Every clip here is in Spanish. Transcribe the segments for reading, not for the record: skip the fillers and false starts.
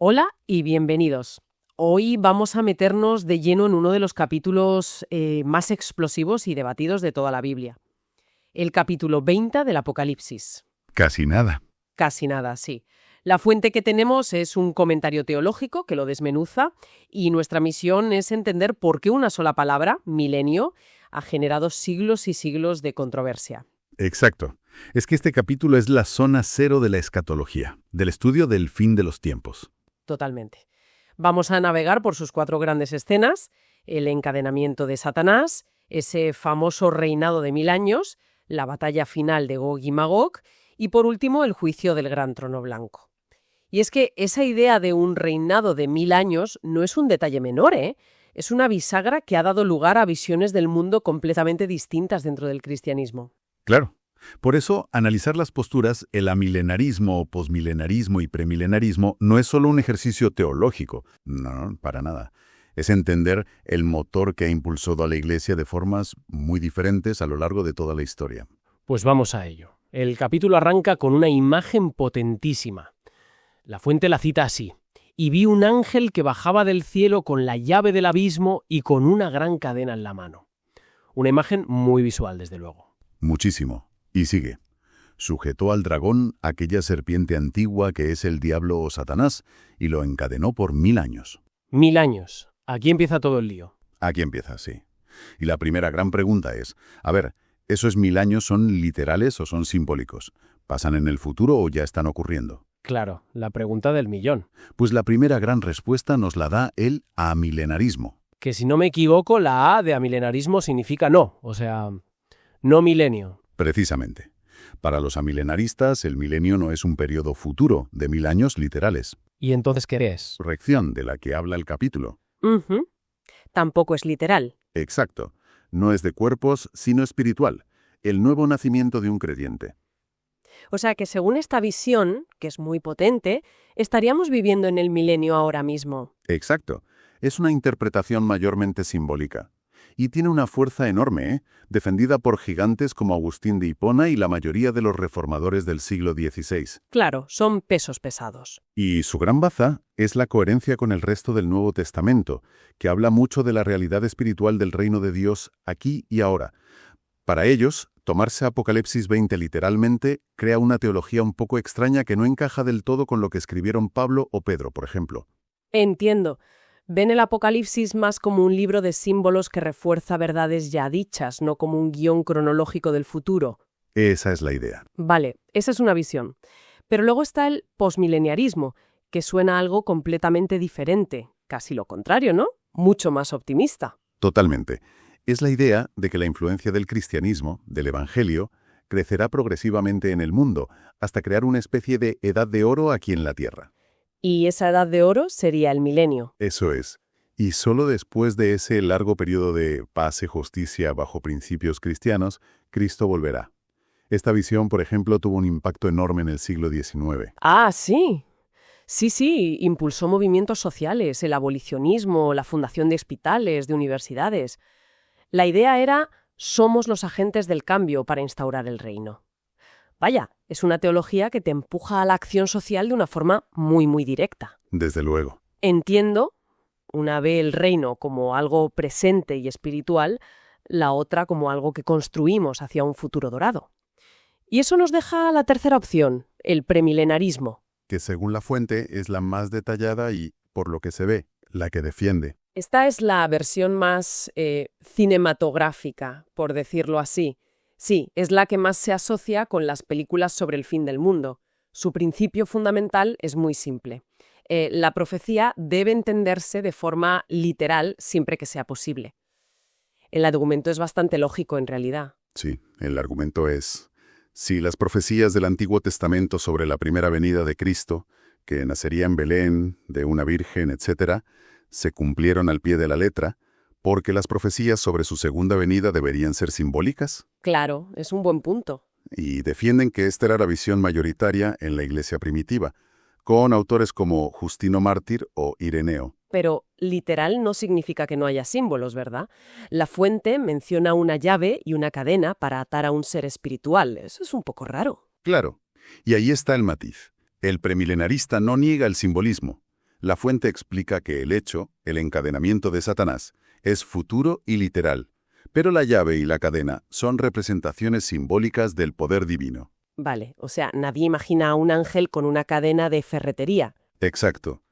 Hola y bienvenidos. Hoy vamos a meternos de lleno en uno de los capítulos más explosivos y debatidos de toda la Biblia. El capítulo 20 del Apocalipsis. Casi nada. Casi nada, sí. La fuente que tenemos es un comentario teológico que lo desmenuza y nuestra misión es entender por qué una sola palabra, milenio, ha generado siglos y siglos de controversia. Exacto. Es que este capítulo es la zona cero de la escatología, del estudio del fin de los tiempos. Totalmente. Vamos a navegar por sus 4 grandes escenas: el encadenamiento de Satanás, ese famoso reinado de 1000 años, la batalla final de Gog y Magog y, por último, el juicio del gran trono blanco. Y es que esa idea de un reinado de 1000 años no es un detalle menor, ¿eh? Es una bisagra que ha dado lugar a visiones del mundo completamente distintas dentro del cristianismo. Claro. Por eso, analizar las posturas, el amilenarismo, posmilenarismo y premilenarismo, no es solo un ejercicio teológico. No, para nada. Es entender el motor que ha impulsado a la Iglesia de formas muy diferentes a lo largo de toda la historia. Pues vamos a ello. El capítulo arranca con una imagen potentísima. La fuente la cita así: «Y vi un ángel que bajaba del cielo con la llave del abismo y con una gran cadena en la mano». Una imagen muy visual, desde luego. Muchísimo. Y sigue. Sujetó al dragón, aquella serpiente antigua que es el diablo o Satanás, y lo encadenó por 1000 años. 1000 años. Aquí empieza todo el lío. Aquí empieza, sí. Y la primera gran pregunta es, a ver, ¿esos 1000 años son literales o son simbólicos? ¿Pasan en el futuro o ya están ocurriendo? Claro, la pregunta del millón. Pues la primera gran respuesta nos la da el amilenarismo. Que si no me equivoco, la A de amilenarismo significa no, o sea, no milenio. Precisamente. Para los amilenaristas, el milenio no es un periodo futuro de 1000 años literales. ¿Y entonces qué es? Corrección de la que habla el capítulo. Tampoco es literal. Exacto. No es de cuerpos, sino espiritual. El nuevo nacimiento de un creyente. O sea que según esta visión, que es muy potente, estaríamos viviendo en el milenio ahora mismo. Exacto. Es una interpretación mayormente simbólica. Y tiene una fuerza enorme, defendida por gigantes como Agustín de Hipona y la mayoría de los reformadores del siglo XVI. Claro, son pesos pesados. Y su gran baza es la coherencia con el resto del Nuevo Testamento, que habla mucho de la realidad espiritual del reino de Dios aquí y ahora. Para ellos, tomarse Apocalipsis 20 literalmente crea una teología un poco extraña que no encaja del todo con lo que escribieron Pablo o Pedro, por ejemplo. Entiendo. Ven el Apocalipsis más como un libro de símbolos que refuerza verdades ya dichas, no como un guión cronológico del futuro. Esa es la idea. Vale, esa es una visión. Pero luego está el posmileniarismo, que suena a algo completamente diferente. Casi lo contrario, ¿no? Mucho más optimista. Totalmente. Es la idea de que la influencia del cristianismo, del evangelio, crecerá progresivamente en el mundo, hasta crear una especie de edad de oro aquí en la tierra. Y esa edad de oro sería el milenio. Eso es. Y solo después de ese largo periodo de paz y justicia bajo principios cristianos, Cristo volverá. Esta visión, por ejemplo, tuvo un impacto enorme en el siglo XIX. Ah, sí. Sí, impulsó movimientos sociales, el abolicionismo, la fundación de hospitales, de universidades. La idea era: somos los agentes del cambio para instaurar el reino. Vaya, es una teología que te empuja a la acción social de una forma muy directa. Desde luego. Entiendo, una ve el reino como algo presente y espiritual, la otra como algo que construimos hacia un futuro dorado. Y eso nos deja la tercera opción, el premilenarismo. Que según la fuente es la más detallada y, por lo que se ve, la que defiende. Esta es la versión más cinematográfica, por decirlo así. Sí, es la que más se asocia con las películas sobre el fin del mundo. Su principio fundamental es muy simple. La profecía debe entenderse de forma literal siempre que sea posible. El argumento es bastante lógico en realidad. Sí, el argumento es: si las profecías del Antiguo Testamento sobre la primera venida de Cristo, que nacería en Belén, de una virgen, etc., se cumplieron al pie de la letra, ¿porque las profecías sobre su segunda venida deberían ser simbólicas? Claro, es un buen punto. Y defienden que esta era la visión mayoritaria en la Iglesia primitiva, con autores como Justino Mártir o Ireneo. Pero literal no significa que no haya símbolos, ¿verdad? La fuente menciona una llave y una cadena para atar a un ser espiritual. Eso es un poco raro. Claro, y ahí está el matiz. El premilenarista no niega el simbolismo. La fuente explica que el hecho, el encadenamiento de Satanás, es futuro y literal, pero la llave y la cadena son representaciones simbólicas del poder divino. Vale, o sea, nadie imagina a un ángel con una cadena de ferretería. Exacto.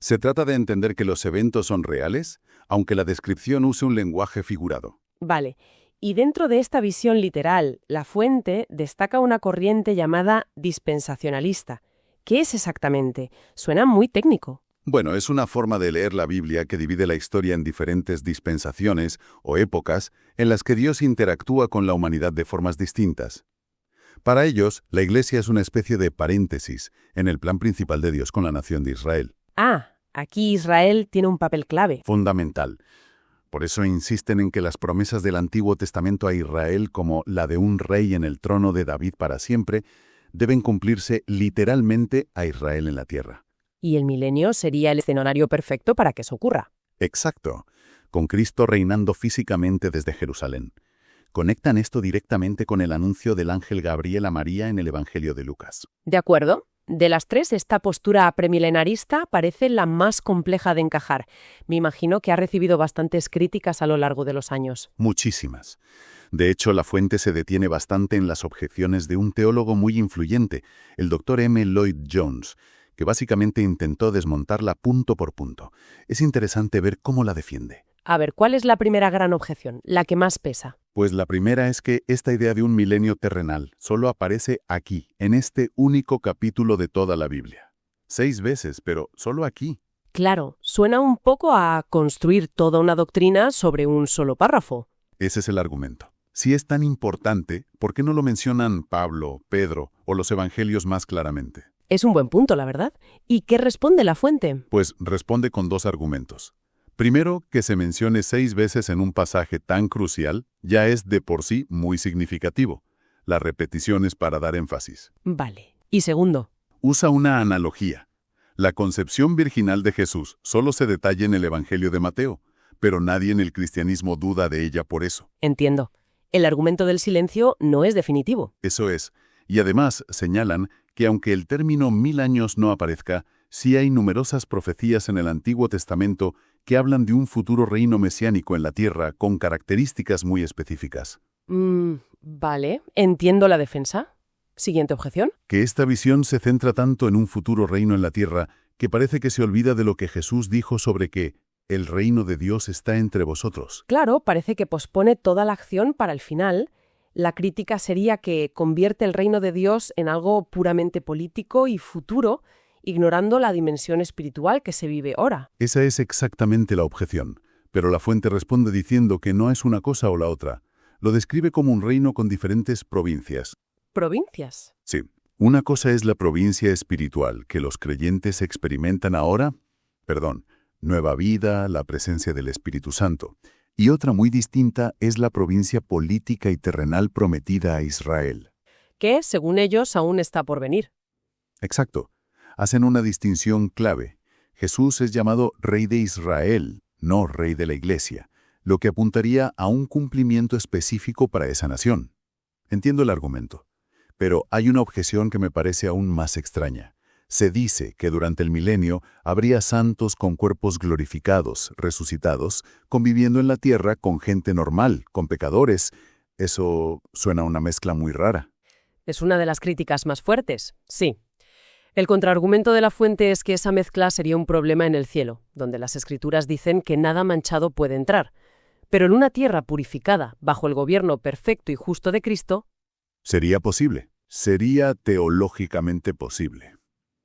Se trata de entender que los eventos son reales, aunque la descripción use un lenguaje figurado. Vale, y dentro de esta visión literal, la fuente destaca una corriente llamada dispensacionalista. ¿Qué es exactamente? Suena muy técnico. Bueno, es una forma de leer la Biblia que divide la historia en diferentes dispensaciones o épocas en las que Dios interactúa con la humanidad de formas distintas. Para ellos, la Iglesia es una especie de paréntesis en el plan principal de Dios con la nación de Israel. Ah, aquí Israel tiene un papel clave. Fundamental. Por eso insisten en que las promesas del Antiguo Testamento a Israel, como la de un rey en el trono de David para siempre, deben cumplirse literalmente a Israel en la tierra. Y el milenio sería el escenario perfecto para que eso ocurra. Exacto, con Cristo reinando físicamente desde Jerusalén. Conectan esto directamente con el anuncio del ángel Gabriel a María en el Evangelio de Lucas. De acuerdo. De las tres, esta postura premilenarista parece la más compleja de encajar. Me imagino que ha recibido bastantes críticas a lo largo de los años. Muchísimas. De hecho, la fuente se detiene bastante en las objeciones de un teólogo muy influyente, el Dr. M. Lloyd Jones, que básicamente intentó desmontarla punto por punto. Es interesante ver cómo la defiende. A ver, ¿cuál es la primera gran objeción, la que más pesa? Pues la primera es que esta idea de un milenio terrenal solo aparece aquí, en este único capítulo de toda la Biblia. 6 veces, pero solo aquí. Claro, suena un poco a construir toda una doctrina sobre un solo párrafo. Ese es el argumento. Si es tan importante, ¿por qué no lo mencionan Pablo, Pedro o los evangelios más claramente? Es un buen punto, la verdad. ¿Y qué responde la fuente? Pues responde con 2 argumentos. Primero, que se mencione 6 veces en un pasaje tan crucial ya es de por sí muy significativo. La repetición es para dar énfasis. Vale. Y segundo. Usa una analogía. La concepción virginal de Jesús solo se detalla en el Evangelio de Mateo, pero nadie en el cristianismo duda de ella por eso. Entiendo. El argumento del silencio no es definitivo. Eso es. Y además señalan que aunque el término 1000 años no aparezca, sí hay numerosas profecías en el Antiguo Testamento que hablan de un futuro reino mesiánico en la tierra con características muy específicas. Vale, entiendo la defensa. Siguiente objeción. Que esta visión se centra tanto en un futuro reino en la tierra que parece que se olvida de lo que Jesús dijo sobre que el reino de Dios está entre vosotros. Claro, parece que pospone toda la acción para el final. La crítica sería que convierte el reino de Dios en algo puramente político y futuro, ignorando la dimensión espiritual que se vive ahora. Esa es exactamente la objeción, pero la fuente responde diciendo que no es una cosa o la otra. Lo describe como un reino con diferentes provincias. ¿Provincias? Sí. Una cosa es la provincia espiritual que los creyentes experimentan ahora, nueva vida, la presencia del Espíritu Santo. Y otra muy distinta es la provincia política y terrenal prometida a Israel. Que, según ellos, aún está por venir. Exacto. Hacen una distinción clave. Jesús es llamado Rey de Israel, no Rey de la Iglesia, lo que apuntaría a un cumplimiento específico para esa nación. Entiendo el argumento, pero hay una objeción que me parece aún más extraña. Se dice que durante el milenio habría santos con cuerpos glorificados, resucitados, conviviendo en la tierra con gente normal, con pecadores. Eso suena a una mezcla muy rara. Es una de las críticas más fuertes, sí. El contraargumento de la fuente es que esa mezcla sería un problema en el cielo, donde las Escrituras dicen que nada manchado puede entrar. Pero en una tierra purificada, bajo el gobierno perfecto y justo de Cristo, sería posible. Sería teológicamente posible.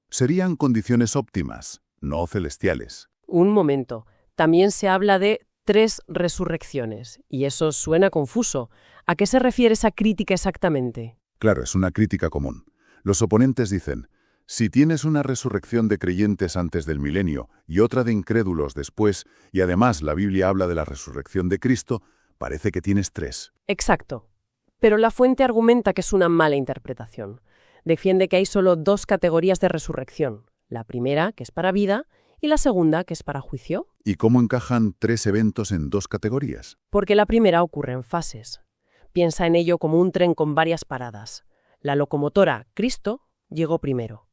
Serían condiciones óptimas, no celestiales. Un momento. También se habla de 3 resurrecciones, y eso suena confuso. ¿A qué se refiere esa crítica exactamente? Claro, es una crítica común. Los oponentes dicen, si tienes una resurrección de creyentes antes del milenio y otra de incrédulos después, y además la Biblia habla de la resurrección de Cristo, parece que tienes 3. Exacto. Pero la fuente argumenta que es una mala interpretación. Defiende que hay solo 2 categorías de resurrección. La primera, que es para vida, y la segunda, que es para juicio. ¿Y cómo encajan 3 eventos en 2 categorías? Porque la primera ocurre en fases. Piensa en ello como un tren con varias paradas. La locomotora, Cristo, llegó primero.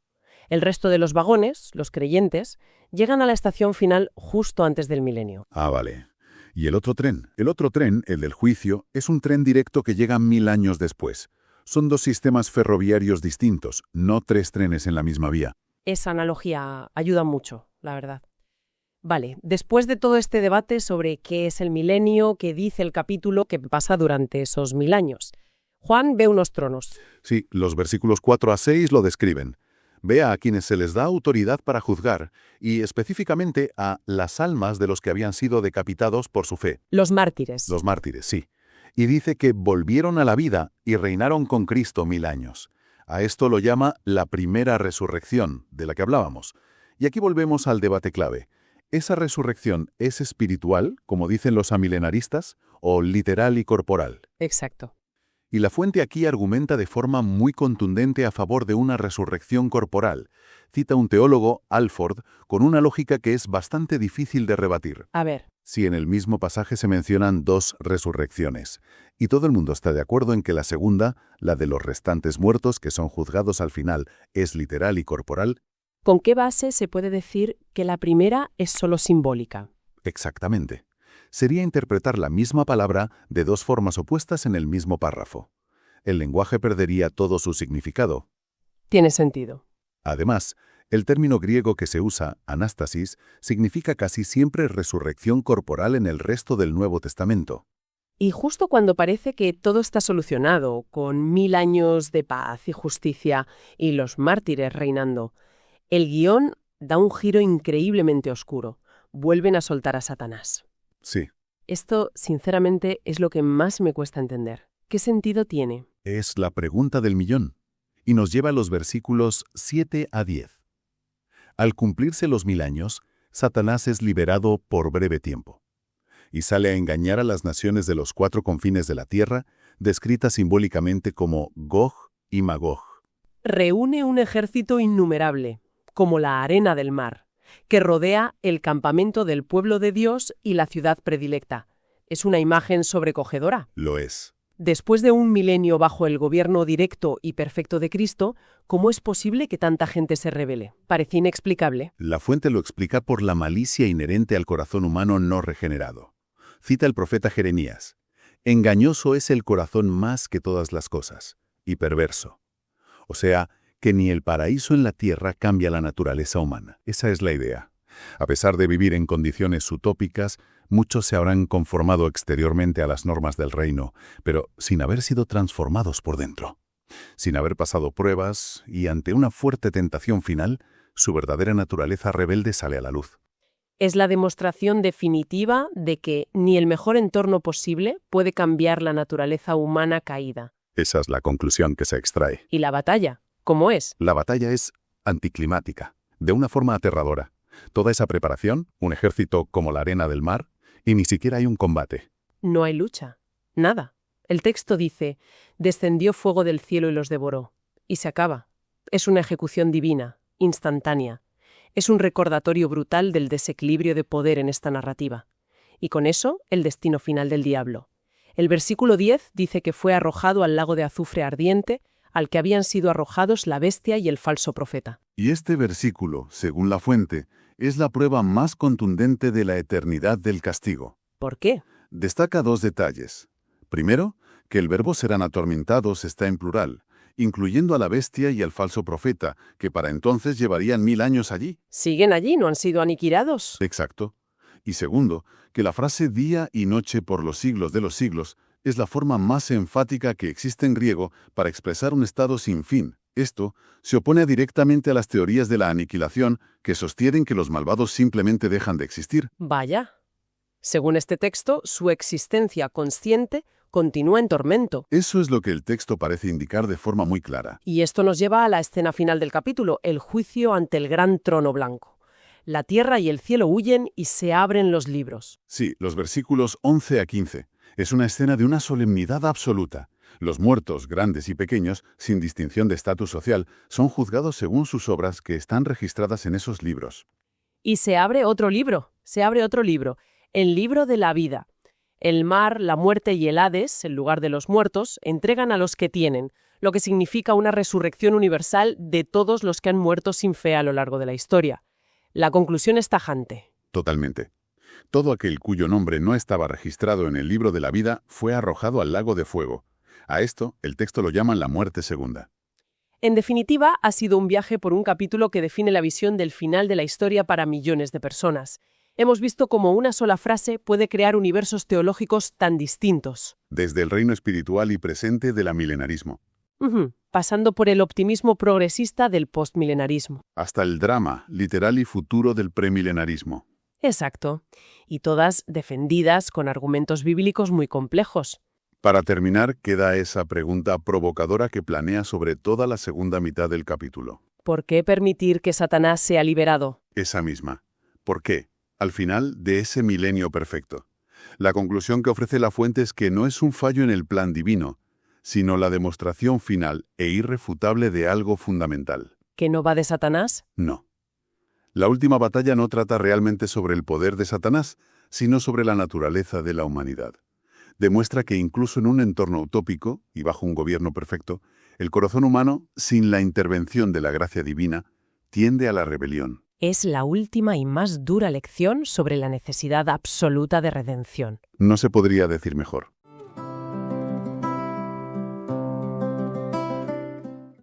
El resto de los vagones, los creyentes, Llegan a la estación final justo antes del milenio. Ah, vale. ¿Y el otro tren? El otro tren, el del juicio, es un tren directo que llega 1000 años después. Son dos sistemas ferroviarios distintos, no 3 trenes en la misma vía. Esa analogía ayuda mucho, la verdad. Vale, después de todo este debate sobre qué es el milenio, qué dice el capítulo que pasa durante esos 1000 años, Juan ve unos tronos. Sí, los versículos 4 a 6 lo describen. Ve a quienes se les da autoridad para juzgar, y específicamente a las almas de los que habían sido decapitados por su fe. Los mártires. Los mártires, sí. Y dice que volvieron a la vida y reinaron con Cristo 1000 años. A esto lo llama la primera resurrección, de la que hablábamos. Y aquí volvemos al debate clave. ¿Esa resurrección es espiritual, como dicen los amilenaristas, o literal y corporal? Exacto. Y la fuente aquí argumenta de forma muy contundente a favor de una resurrección corporal. Cita un teólogo, Alford, con una lógica que es bastante difícil de rebatir. A ver. Si en el mismo pasaje se mencionan 2 resurrecciones, y todo el mundo está de acuerdo en que la segunda, la de los restantes muertos que son juzgados al final, es literal y corporal. ¿Con qué base se puede decir que la primera es solo simbólica? Exactamente. Sería interpretar la misma palabra de 2 formas opuestas en el mismo párrafo. El lenguaje perdería todo su significado. Tiene sentido. Además, el término griego que se usa, anástasis, significa casi siempre resurrección corporal en el resto del Nuevo Testamento. Y justo cuando parece que todo está solucionado, con 1000 años de paz y justicia y los mártires reinando, el guión da un giro increíblemente oscuro. Vuelven a soltar a Satanás. Sí. Esto, sinceramente, es lo que más me cuesta entender. ¿Qué sentido tiene? Es la pregunta del millón. Y nos lleva a los versículos 7 a 10. Al cumplirse los 1000 años, Satanás es liberado por breve tiempo. Y sale a engañar a las naciones de los 4 confines de la tierra, descritas simbólicamente como Gog y Magog. Reúne un ejército innumerable, como la arena del mar, que rodea el campamento del pueblo de Dios y la ciudad predilecta. Es una imagen sobrecogedora. Lo es. Después de un milenio bajo el gobierno directo y perfecto de Cristo, ¿cómo es posible que tanta gente se rebele? Parece inexplicable. La fuente lo explica por la malicia inherente al corazón humano no regenerado. Cita el profeta Jeremías. Engañoso es el corazón más que todas las cosas, y perverso. O sea, que ni el paraíso en la tierra cambia la naturaleza humana. Esa es la idea. A pesar de vivir en condiciones utópicas, muchos se habrán conformado exteriormente a las normas del reino, pero sin haber sido transformados por dentro. Sin haber pasado pruebas y ante una fuerte tentación final, su verdadera naturaleza rebelde sale a la luz. Es la demostración definitiva de que ni el mejor entorno posible puede cambiar la naturaleza humana caída. Esa es la conclusión que se extrae. ¿Y la batalla? ¿Cómo es? La batalla es anticlimática, de una forma aterradora. Toda esa preparación, un ejército como la arena del mar, y ni siquiera hay un combate. No hay lucha. Nada. El texto dice, descendió fuego del cielo y los devoró. Y se acaba. Es una ejecución divina, instantánea. Es un recordatorio brutal del desequilibrio de poder en esta narrativa. Y con eso, el destino final del diablo. El versículo 10 dice que fue arrojado al lago de azufre ardiente, al que habían sido arrojados la bestia y el falso profeta. Y este versículo, según la fuente, es la prueba más contundente de la eternidad del castigo. ¿Por qué? Destaca 2 detalles. Primero, que el verbo serán atormentados está en plural, incluyendo a la bestia y al falso profeta, que para entonces llevarían 1000 años allí. Siguen allí, no han sido aniquilados. Exacto. Y segundo, que la frase día y noche por los siglos de los siglos es la forma más enfática que existe en griego para expresar un estado sin fin. Esto se opone directamente a las teorías de la aniquilación que sostienen que los malvados simplemente dejan de existir. Vaya. Según este texto, su existencia consciente continúa en tormento. Eso es lo que el texto parece indicar de forma muy clara. Y esto nos lleva a la escena final del capítulo, el juicio ante el gran trono blanco. La tierra y el cielo huyen y se abren los libros. Sí, los versículos 11 a 15. Es una escena de una solemnidad absoluta. Los muertos, grandes y pequeños, sin distinción de estatus social, son juzgados según sus obras que están registradas en esos libros. Y se abre otro libro, el libro de la vida. El mar, la muerte y el Hades, el lugar de los muertos, entregan a los que tienen, lo que significa una resurrección universal de todos los que han muerto sin fe a lo largo de la historia. La conclusión es tajante. Totalmente. Todo aquel cuyo nombre no estaba registrado en el libro de la vida fue arrojado al lago de fuego. A esto, el texto lo llama la muerte segunda. En definitiva, ha sido un viaje por un capítulo que define la visión del final de la historia para millones de personas. Hemos visto cómo una sola frase puede crear universos teológicos tan distintos. Desde el reino espiritual y presente del amilenarismo, Pasando por el optimismo progresista del postmilenarismo. hasta el drama literal y futuro del premilenarismo. Exacto. Y todas defendidas con argumentos bíblicos muy complejos. Para terminar, queda esa pregunta provocadora que planea sobre toda la segunda mitad del capítulo. ¿Por qué permitir que Satanás sea liberado? Esa misma. ¿Por qué? Al final de ese milenio perfecto. La conclusión que ofrece la fuente es que no es un fallo en el plan divino, sino la demostración final e irrefutable de algo fundamental. ¿Que no va de Satanás? No. La última batalla no trata realmente sobre el poder de Satanás, sino sobre la naturaleza de la humanidad. Demuestra que incluso en un entorno utópico y bajo un gobierno perfecto, el corazón humano, sin la intervención de la gracia divina, tiende a la rebelión. Es la última y más dura lección sobre la necesidad absoluta de redención. No se podría decir mejor.